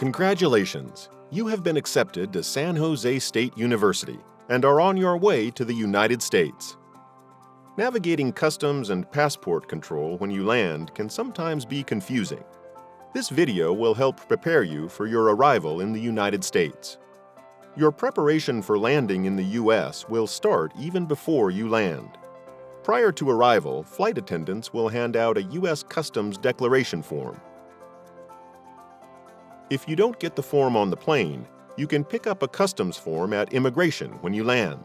Congratulations! You have been accepted to San Jose State University and are on your way to the United States. Navigating customs and passport control when you land can sometimes be confusing. This video will help prepare you for your arrival in the United States. Your preparation for landing in the U.S. will start even before you land. Prior to arrival, flight attendants will hand out a U.S. Customs declaration form. If you don't get the form on the plane, you can pick up a customs form at immigration when you land.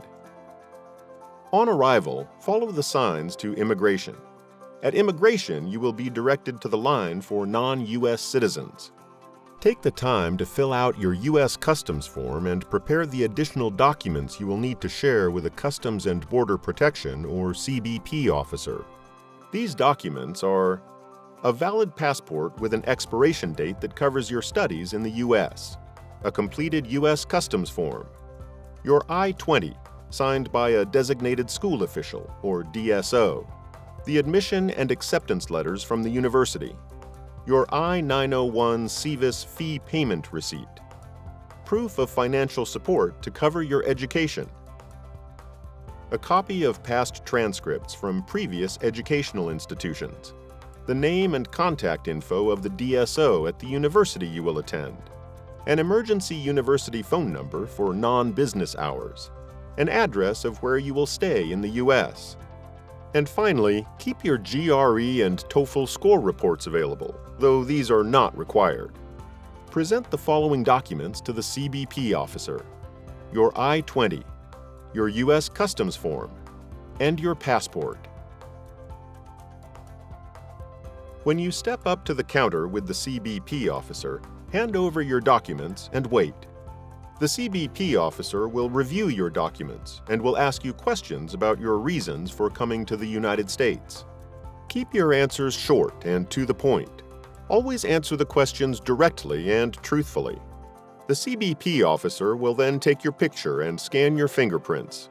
On arrival, follow the signs to immigration. At immigration, you will be directed to the line for non-U.S. citizens. Take the time to fill out your U.S. Customs form and prepare the additional documents you will need to share with a Customs and Border Protection or CBP officer. These documents are a valid passport with an expiration date that covers your studies in the U.S., a completed U.S. Customs form, your I-20 signed by a designated school official or DSO, the admission and acceptance letters from the university, your I-901 SEVIS fee payment receipt, proof of financial support to cover your education, a copy of past transcripts from previous educational institutions, the name and contact info of the DSO at the university you will attend, an emergency university phone number for non-business hours, an address of where you will stay in the U.S., and finally, keep your GRE and TOEFL score reports available, though these are not required. Present the following documents to the CBP officer: your I-20, your U.S. Customs form, and your passport. When you step up to the counter with the CBP officer, hand over your documents and wait. The CBP officer will review your documents and will ask you questions about your reasons for coming to the United States. Keep your answers short and to the point. Always answer the questions directly and truthfully. The CBP officer will then take your picture and scan your fingerprints.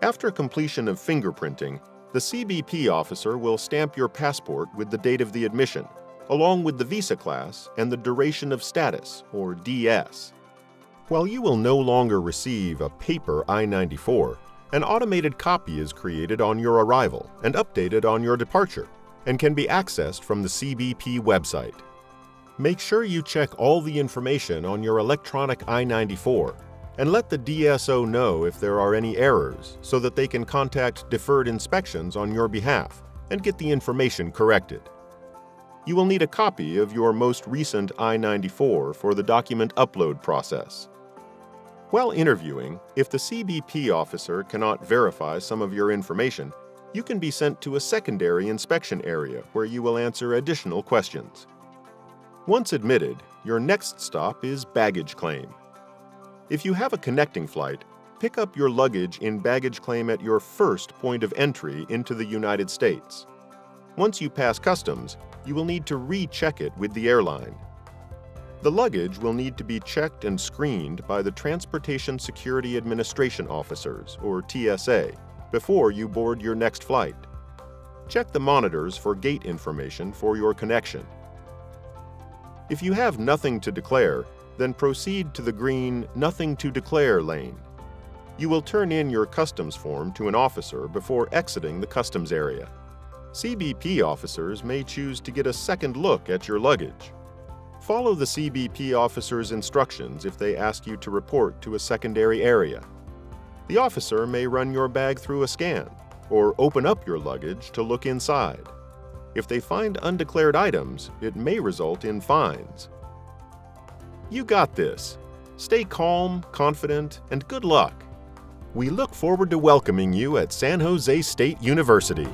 After completion of fingerprinting, the CBP officer will stamp your passport with the date of the admission, along with the visa class and the duration of status, or DS. While you will no longer receive a paper I-94, an automated copy is created on your arrival and updated on your departure, and can be accessed from the CBP website. Make sure you check all the information on your electronic I-94 and let the DSO know if there are any errors so that they can contact deferred inspections on your behalf and get the information corrected. You will need a copy of your most recent I-94 for the document upload process. While interviewing, if the CBP officer cannot verify some of your information, you can be sent to a secondary inspection area where you will answer additional questions. Once admitted, your next stop is baggage claim. If you have a connecting flight, pick up your luggage in baggage claim at your first point of entry into the United States. Once you pass customs, you will need to recheck it with the airline. The luggage will need to be checked and screened by the Transportation Security Administration officers, or TSA, before you board your next flight. Check the monitors for gate information for your connection. If you have nothing to declare, then proceed to the green Nothing to Declare lane. You will turn in your customs form to an officer before exiting the customs area. CBP officers may choose to get a second look at your luggage. Follow the CBP officer's instructions if they ask you to report to a secondary area. The officer may run your bag through a scan or open up your luggage to look inside. If they find undeclared items, it may result in fines. You got this. Stay calm, confident, and good luck. We look forward to welcoming you at San Jose State University.